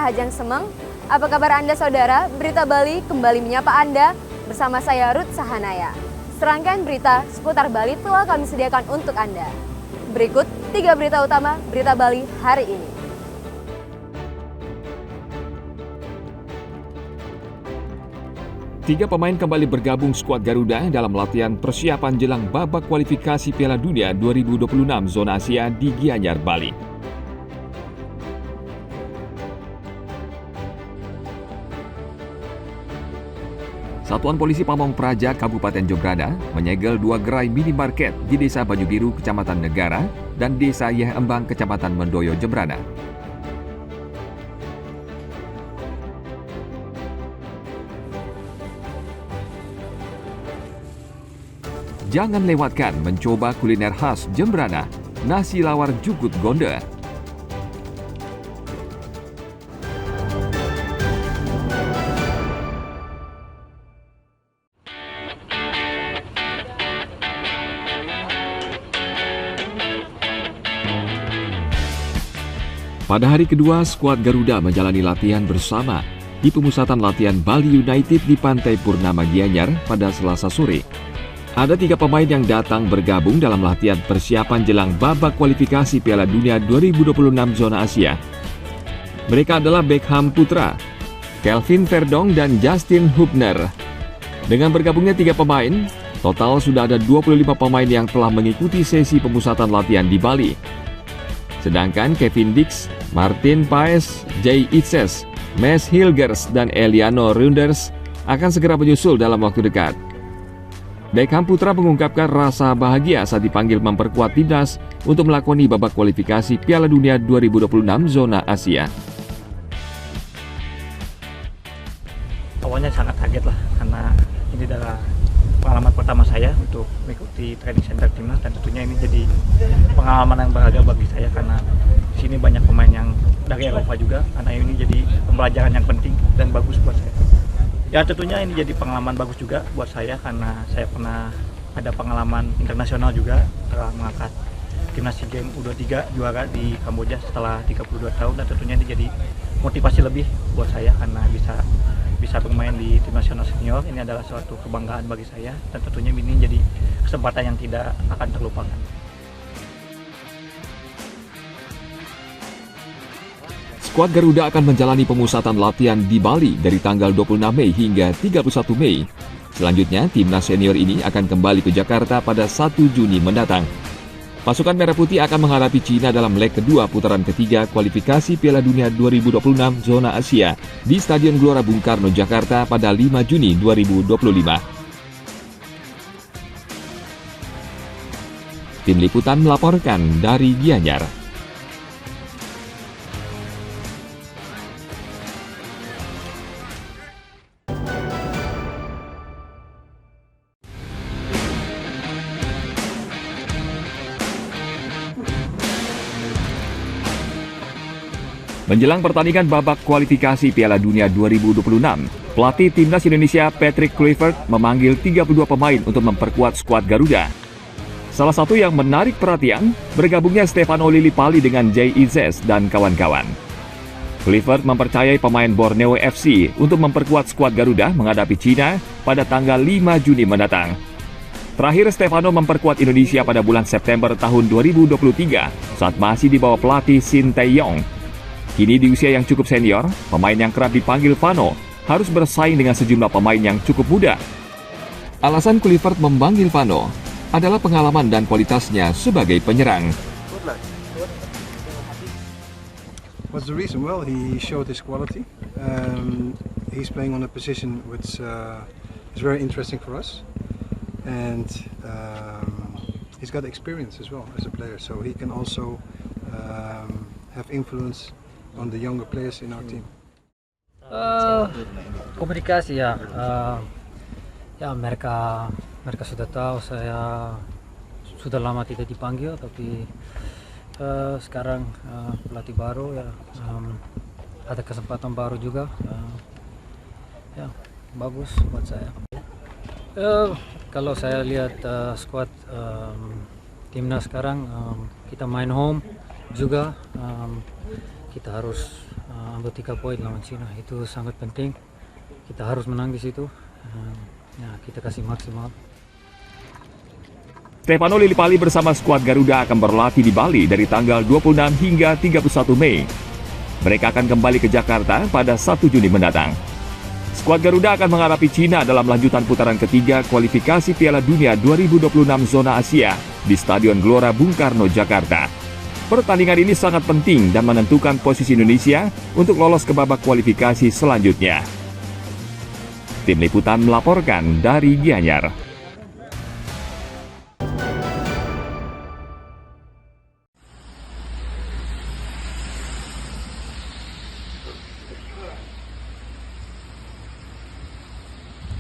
Kahajang Semeng. Apa kabar Anda saudara? Berita Bali kembali menyapa Anda bersama saya Ruth Sahanaya. Serangkaian berita seputar Bali telah kami sediakan untuk Anda. Berikut 3 berita utama Berita Bali hari ini. Tiga pemain kembali bergabung skuad Garuda dalam latihan persiapan jelang babak kualifikasi Piala Dunia 2026 zona Asia di Gianyar, Bali. Satuan Polisi Pamong Praja Kabupaten Jembrana menyegel 2 gerai minimarket di Desa Baju Biru, Kecamatan Negara, dan Desa Yeh Embang, Kecamatan Mendoyo, Jembrana. Jangan lewatkan mencoba kuliner khas Jembrana, nasi lawar jukut gonde. Pada hari kedua, skuad Garuda menjalani latihan bersama di pemusatan latihan Bali United di Pantai Purnama Gianyar pada Selasa sore. Ada 3 pemain yang datang bergabung dalam latihan persiapan jelang babak kualifikasi Piala Dunia 2026 zona Asia. Mereka adalah Beckham Putra, Kelvin Verdong, dan Justin Hubner. Dengan bergabungnya 3 pemain, total sudah ada 25 pemain yang telah mengikuti sesi pemusatan latihan di Bali. Sedangkan Kevin Dix, Martin Paes, Jay Itzes, Mes Hilgers, dan Eliano Runders akan segera menyusul dalam waktu dekat. Beckham Putra mengungkapkan rasa bahagia saat dipanggil memperkuat timnas untuk melakoni babak kualifikasi Piala Dunia 2026 zona Asia. Awalnya sangat kaget lah, karena ini adalah pengalaman pertama saya untuk mengikuti training center timnas, dan tentunya ini jadi pengalaman yang berharga bagi saya karena di sini banyak pemain yang dari Eropa juga, karena ini jadi pembelajaran yang penting dan bagus buat saya. Ya tentunya ini jadi pengalaman bagus juga buat saya karena saya pernah ada pengalaman internasional juga setelah mengangkat timnas SEA Games U23 juara di Kamboja setelah 32 tahun, dan tentunya ini jadi motivasi lebih buat saya karena bisa bermain di tim nasional senior. Ini adalah suatu kebanggaan bagi saya, dan tentunya ini jadi kesempatan yang tidak akan terlupakan. Skuad Garuda akan menjalani pemusatan latihan di Bali dari tanggal 26 Mei hingga 31 Mei. Selanjutnya, timnas senior ini akan kembali ke Jakarta pada 1 Juni mendatang. Pasukan Merah Putih akan menghadapi Cina dalam leg kedua putaran ketiga kualifikasi Piala Dunia 2026 zona Asia di Stadion Gelora Bung Karno, Jakarta pada 5 Juni 2025. Tim Liputan melaporkan dari Gianyar. Menjelang pertandingan babak kualifikasi Piala Dunia 2026, pelatih timnas Indonesia Patrick Kluivert memanggil 32 pemain untuk memperkuat skuad Garuda. Salah satu yang menarik perhatian, bergabungnya Stefano Lillipali dengan Jay Itzes dan kawan-kawan. Kluivert mempercayai pemain Borneo FC untuk memperkuat skuad Garuda menghadapi Cina pada tanggal 5 Juni mendatang. Terakhir, Stefano memperkuat Indonesia pada bulan September tahun 2023 saat masih di bawah pelatih Shin Tae-yong. Kini di usia yang cukup senior, pemain yang kerap dipanggil Vano harus bersaing dengan sejumlah pemain yang cukup muda. Alasan Kluivert memanggil Vano adalah pengalaman dan kualitasnya sebagai penyerang. What's the reason? Well, he showed his quality. He's playing on a position which is very interesting for us, and he's got experience as well as a player, so he can also have influence on the younger players in our team. Komunikasi ya, ya mereka sudah tahu saya sudah lama tidak dipanggil, tapi sekarang pelatih baru ya, ada kesempatan baru juga, ya bagus buat saya. Kalau saya lihat squad timnas sekarang, kita main home juga, kita harus ambil 3 poin lawan Cina. Itu sangat penting. Kita harus menang di situ. Ya, kita kasih maksimal. Stefano Lillipali bersama skuad Garuda akan berlatih di Bali dari tanggal 26 hingga 31 Mei. Mereka akan kembali ke Jakarta pada 1 Juni mendatang. Skuad Garuda akan menghadapi Cina dalam lanjutan putaran ketiga kualifikasi Piala Dunia 2026 zona Asia di Stadion Gelora Bung Karno, Jakarta. Pertandingan ini sangat penting dan menentukan posisi Indonesia untuk lolos ke babak kualifikasi selanjutnya. Tim Liputan melaporkan dari Gianyar.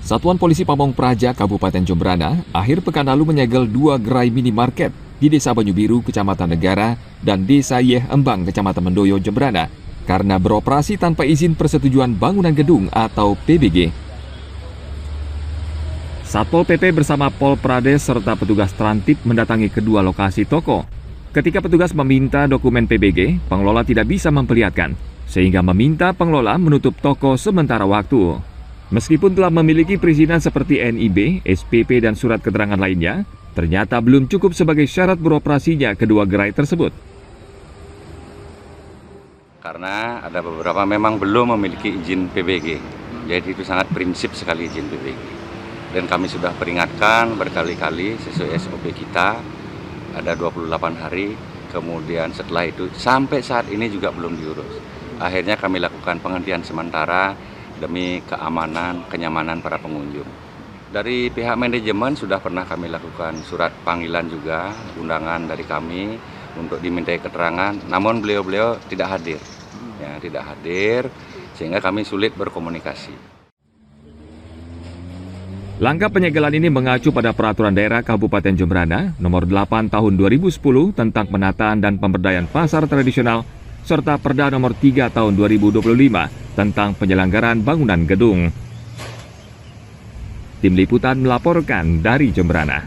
Satuan Polisi Pamong Praja, Kabupaten Jembrana, akhir pekan lalu menyegel 2 gerai minimarket di Desa Banyu Biru, Kecamatan Negara, dan Desa Yeh Embang, Kecamatan Mendoyo, Jembrana, karena beroperasi tanpa izin persetujuan bangunan gedung atau PBG. Satpol PP bersama Pol Prades serta petugas Trantip mendatangi kedua lokasi toko. Ketika petugas meminta dokumen PBG, pengelola tidak bisa memperlihatkan, sehingga meminta pengelola menutup toko sementara waktu. Meskipun telah memiliki perizinan seperti NIB, SPP, dan surat keterangan lainnya, ternyata belum cukup sebagai syarat beroperasinya kedua gerai tersebut. Karena ada beberapa memang belum memiliki izin PBG, jadi itu sangat prinsip sekali izin PBG. Dan kami sudah peringatkan berkali-kali sesuai SOP kita, ada 28 hari, kemudian setelah itu sampai saat ini juga belum diurus. Akhirnya kami lakukan penghentian sementara demi keamanan, kenyamanan para pengunjung. Dari pihak manajemen sudah pernah kami lakukan surat panggilan juga, undangan dari kami untuk dimintai keterangan, namun beliau-beliau tidak hadir. Ya, tidak hadir, sehingga kami sulit berkomunikasi. Langkah penyegelan ini mengacu pada Peraturan Daerah Kabupaten Jembrana Nomor 8 Tahun 2010 tentang penataan dan pemberdayaan pasar tradisional, serta Perda Nomor 3 Tahun 2025 tentang penyelenggaraan bangunan gedung. Tim Liputan melaporkan dari Jembrana.